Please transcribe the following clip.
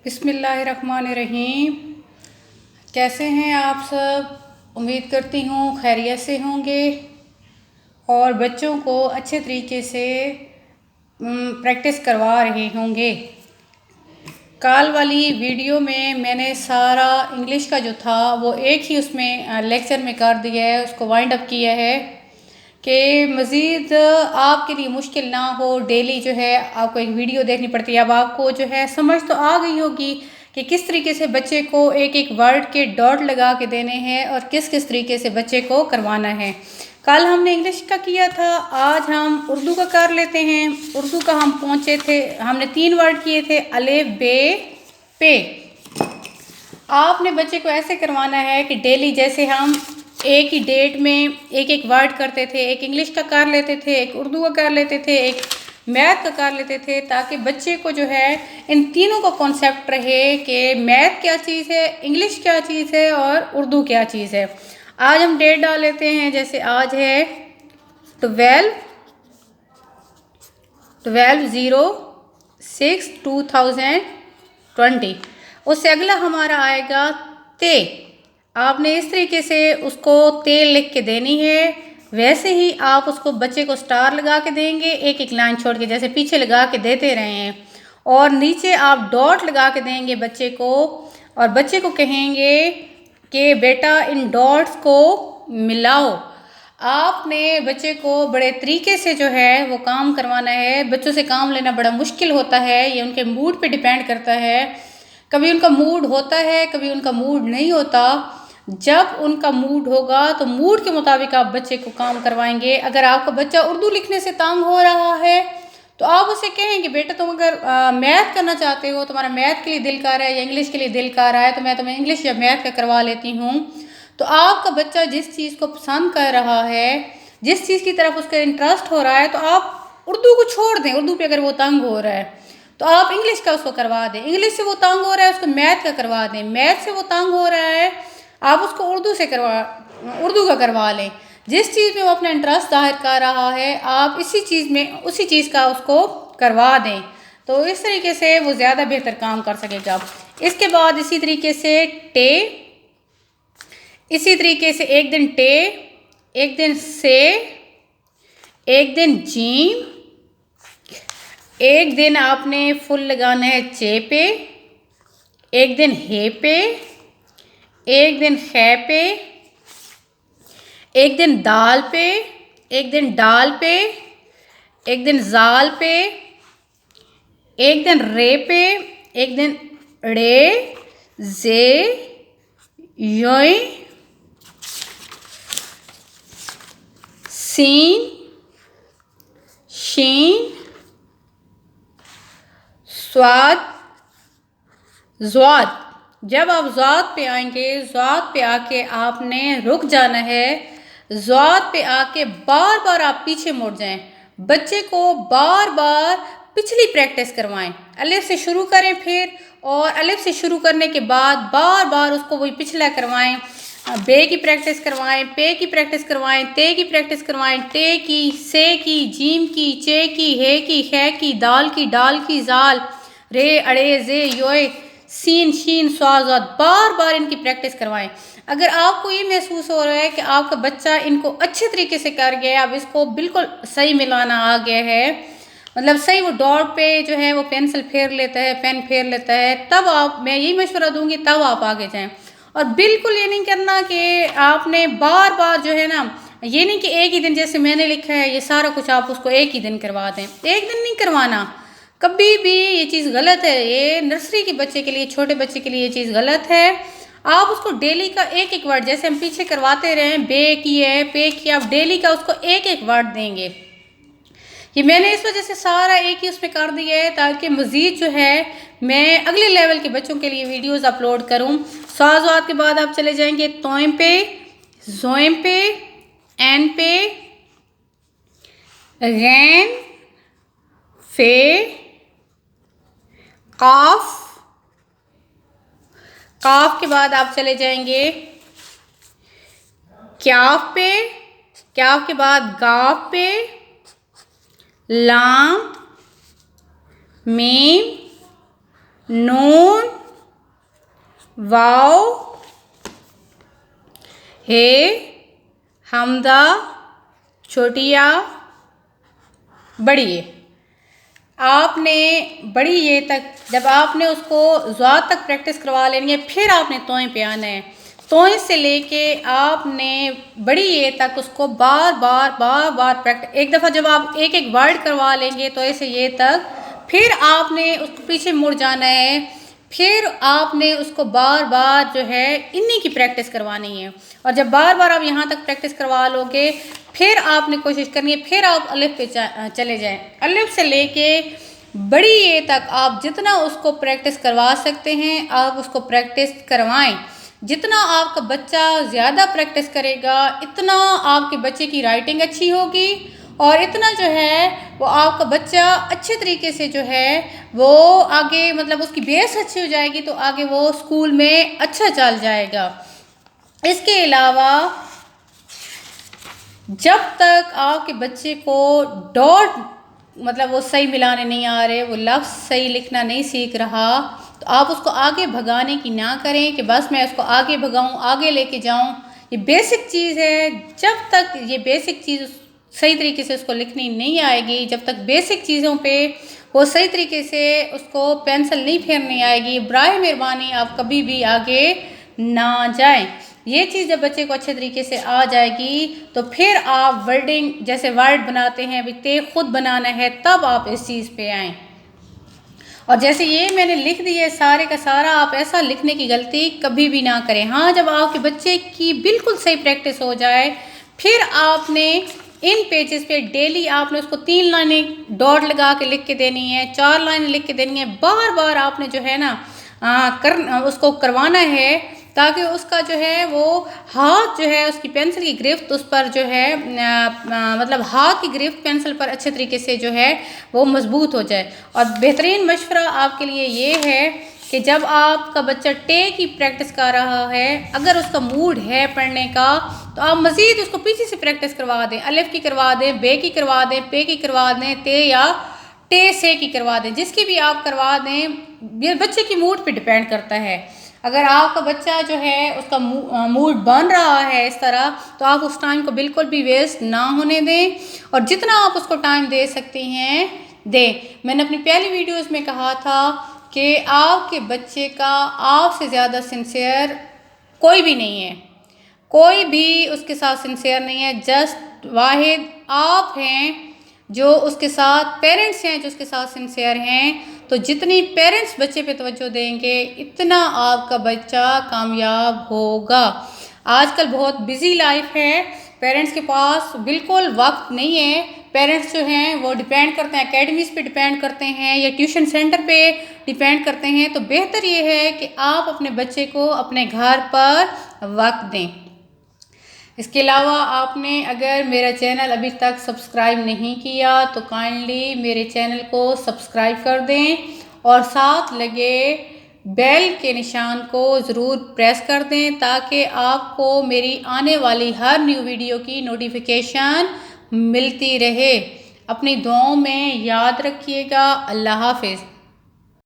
बिस्मिल्लाहिर्रहमानिर्रहीम। कैसे हैं आप सब? उम्मीद करती हूँ खैरियत से होंगे और बच्चों को अच्छे तरीके से प्रैक्टिस करवा रहे होंगे। कल वाली वीडियो में मैंने सारा इंग्लिश का जो था वो एक ही उसमें लेक्चर में कर दिया है, उसको वाइंड अप किया है कि मज़ीद आपके लिए मुश्किल ना हो। डेली जो है आपको एक वीडियो देखनी पड़ती है। अब आपको जो है समझ तो आ गई होगी कि किस तरीके से बच्चे को एक एक वर्ड के डॉट लगा के देने हैं और किस किस तरीके से बच्चे को करवाना है। कल हमने इंग्लिश का किया था, आज हम उर्दू का कर लेते हैं। उर्दू का हम पहुँचे थे, हमने 3 वर्ड किए थे, अलिफ बे पे। आपने बच्चे को ऐसे करवाना है कि डेली जैसे हम एक ही डेट में एक एक वर्ड करते थे, एक इंग्लिश का कर लेते थे, एक उर्दू का कर लेते थे, एक मैथ का कर लेते थे, ताकि बच्चे को जो है इन तीनों का कॉन्सेप्ट रहे कि मैथ क्या चीज़ है, इंग्लिश क्या चीज़ है और उर्दू क्या चीज़ है। आज हम डेट डाल लेते हैं, जैसे आज है 12/06/2020। उससे अगला हमारा आएगा ते। आपने इस तरीके से उसको तेल लिख के देनी है। वैसे ही आप उसको बच्चे को स्टार लगा के देंगे, एक एक लाइन छोड़ के, जैसे पीछे लगा के देते रहे हैं। और नीचे आप डॉट लगा के देंगे बच्चे को और बच्चे को कहेंगे कि बेटा इन डॉट्स को मिलाओ। आपने बच्चे को बड़े तरीके से जो है वो काम करवाना है। बच्चों से काम लेना बड़ा मुश्किल होता है, ये उनके मूड पे डिपेंड करता है। कभी उनका मूड होता है, कभी उनका मूड नहीं होता। जब उनका मूड होगा तो मूड के मुताबिक आप बच्चे को काम करवाएंगे। अगर आपका बच्चा उर्दू लिखने से तंग हो रहा है तो आप उसे कहेंगे बेटा तुम अगर मैथ करना चाहते हो, तुम्हारा मैथ के लिए दिल कर रहा है या इंग्लिश के लिए दिल कर रहा है, तो मैं तुम्हें इंग्लिश या मैथ का करवा लेती हूँ। तो आपका बच्चा जिस चीज़ को पसंद कर रहा है, जिस चीज़ की तरफ उसका इंटरेस्ट हो रहा है, तो आप उर्दू को छोड़ दें। उर्दू पे अगर वो तंग हो रहा है तो आप इंग्लिश का उसको करवा दें। इंग्लिश से वो तंग हो रहा है, उसको मैथ का करवा दें। मैथ से वो तंग हो रहा है, आप उसको उर्दू का करवा लें। जिस चीज़ में वो अपना इंटरेस्ट जाहिर कर रहा है, आप उसी चीज़ का उसको करवा दें। तो इस तरीके से वो ज़्यादा बेहतर काम कर सकेगा। इसके बाद इसी तरीके से एक दिन टे, एक दिन से, एक दिन जीम, एक दिन आपने फुल लगाना है चे पे, एक दिन हे पे, एक दिन खे पे, एक दिन दाल पे, एक दिन डाल पे, एक दिन जाल पे, एक दिन रे पे, एक दिन रे, जे, योई, सीन, शीन, स्वाद, ज़्वाद। जब आप ज़्वाद पे आएंगे, ज़्वाद पे आके आपने रुक जाना है। ज़्वाद पे आके बार बार आप पीछे मुड़ जाएं। बच्चे को बार बार पिछली प्रैक्टिस करवाएं। अलिफ से शुरू करें फिर, और अलिफ से शुरू करने के बाद बार बार उसको वही पिछला करवाएं। बे की प्रैक्टिस करवाएं, पे की प्रैक्टिस करवाएं, ते की प्रैक्टिस करवाएं, टे की, से की, जीम की, चे की, हे की, खे की, दाल की, डाल की, जाल, रे, अड़े, जे, योए, सीन, शीन, स्वाद, बार बार इनकी प्रैक्टिस करवाएं। अगर आपको ये महसूस हो रहा है कि आपका बच्चा इनको अच्छे तरीके से कर गया है, अब इसको बिल्कुल सही मिलाना आ गया है, मतलब सही वो डॉट पे जो है वो पेंसिल फेर लेता है, पेन फेर लेता है, तब मैं यही मशवरा दूंगी, तब आप आगे जाएं। और बिल्कुल ये नहीं करना कि आपने बार बार जो है ना, ये नहीं कि एक ही दिन जैसे मैंने लिखा है ये सारा कुछ आप उसको एक ही दिन करवा दें। एक दिन नहीं करवाना, कभी भी ये चीज़ गलत है। ये नर्सरी के बच्चे के लिए, छोटे बच्चे के लिए ये चीज़ गलत है। आप उसको डेली का एक एक वर्ड, जैसे हम पीछे करवाते रहे, बे किए, पे किया, आप डेली का उसको एक एक वर्ड देंगे। ये मैंने इस वजह से सारा एक ही उसमें कर दिया है ताकि मज़ीद जो है मैं अगले लेवल के बच्चों के लिए वीडियोस अपलोड करूं। साज़वात के बाद आप चले जाएंगे तोइम पे, जोइम पे, एन पे, गैन, फे, काफ। काफ के बाद आप चले जाएंगे क्याफ पे, क्याफ के बाद गाफ पे, लाम, मीम, नून, वाव, हे, हमजा, छोटी या, बड़ी ये। आपने बड़ी ये तक जब आपने उसको ज़ात तक प्रैक्टिस करवा लेनी है, फिर आपने तोएं पे आना है। तोएं से लेके आपने बड़ी ये तक उसको बार बार प्रैक्टिस। एक दफ़ा जब आप एक एक वर्ड करवा लेंगे तो ऐसे ये तक, फिर आपने उसको पीछे मुड़ जाना है, फिर आपने उसको बार बार जो है इन्हीं की प्रैक्टिस करवानी है। और जब बार बार आप यहाँ तक प्रैक्टिस करवा लोगे, फिर आपने कोशिश करनी है, फिर आप अलिफ पे चले जाएं। अलिफ से लेके बड़ी ये तक आप जितना उसको प्रैक्टिस करवा सकते हैं आप उसको प्रैक्टिस करवाएं। जितना आपका बच्चा ज़्यादा प्रैक्टिस करेगा, इतना आपके बच्चे की राइटिंग अच्छी होगी और इतना जो है वो आपका बच्चा अच्छे तरीके से जो है वो आगे, मतलब उसकी बेस अच्छी हो जाएगी तो आगे वो स्कूल में अच्छा चल जाएगा। इसके अलावा जब तक आपके बच्चे को डॉट मतलब वो सही मिलाने नहीं आ रहे, वो लफ्ज़ सही लिखना नहीं सीख रहा, तो आप उसको आगे भगाने की ना करें कि बस मैं उसको आगे भगाऊं, आगे लेके जाऊं। ये बेसिक चीज़ है। जब तक ये बेसिक चीज़ सही तरीके से उसको लिखनी नहीं आएगी, जब तक बेसिक चीज़ों पे वो सही तरीके से उसको पेंसिल नहीं फेरनी आएगी, बराए मेहरबानी आप कभी भी आगे ना जाएं। ये चीज़ जब बच्चे को अच्छे तरीके से आ जाएगी तो फिर आप वर्डिंग जैसे वर्ड बनाते हैं अभी ते खुद बनाना है, तब आप इस चीज़ पे आएँ। और जैसे ये मैंने लिख दिया है सारे का सारा, आप ऐसा लिखने की गलती कभी भी ना करें। हाँ, जब आपके बच्चे की बिल्कुल सही प्रैक्टिस हो जाए, फिर आपने इन पेजेस पे डेली आपने उसको 3 लाइनें डॉट लगा के लिख के देनी है, 4 लाइनें लिख के देनी है। बार बार आपने जो है ना उसको करवाना है ताकि उसका जो है वो हाथ जो है उसकी पेंसिल की गिरफ्त उस पर जो है मतलब हाथ की गिरफ्त पेंसिल पर अच्छे तरीके से जो है वो मजबूत हो जाए। और बेहतरीन मशवरा आपके लिए ये है कि जब आपका बच्चा टे की प्रैक्टिस कर रहा है, अगर उसका मूड है पढ़ने का, तो आप मज़ीद उसको पीछे से प्रैक्टिस करवा दें। अलिफ की करवा दें, बे की करवा दें, पे की करवा दें, ते या टे से की करवा दें, जिसकी भी आप करवा दें। ये बच्चे की मूड पे डिपेंड करता है। अगर आपका बच्चा जो है उसका मूड बन रहा है इस तरह, तो आप उस टाइम को बिल्कुल भी वेस्ट ना होने दें और जितना आप उसको टाइम दे सकती हैं दें। मैंने अपनी पहली वीडियोस में कहा था कि आपके बच्चे का आपसे ज़्यादा सिंसियर कोई भी नहीं है, कोई भी उसके साथ सिंसियर नहीं है। जस्ट वाहिद आप हैं जो उसके साथ, पेरेंट्स हैं जो उसके साथ सिंसियर हैं। तो जितनी पेरेंट्स बच्चे पे तवज्जो देंगे, इतना आपका बच्चा कामयाब होगा। आजकल बहुत बिजी लाइफ है, पेरेंट्स के पास बिल्कुल वक्त नहीं है। पेरेंट्स जो हैं वो डिपेंड करते हैं, एकेडमीज़ पे डिपेंड करते हैं या ट्यूशन सेंटर पे डिपेंड करते हैं। तो बेहतर ये है कि आप अपने बच्चे को अपने घर पर वक्त दें। इसके अलावा आपने अगर मेरा चैनल अभी तक सब्सक्राइब नहीं किया तो काइंडली मेरे चैनल को सब्सक्राइब कर दें और साथ लगे बेल के निशान को ज़रूर प्रेस कर दें ताकि आपको मेरी आने वाली हर न्यू वीडियो की नोटिफिकेशन मिलती रहे। अपनी दुआओं में याद रखिएगा। अल्लाह हाफिज़।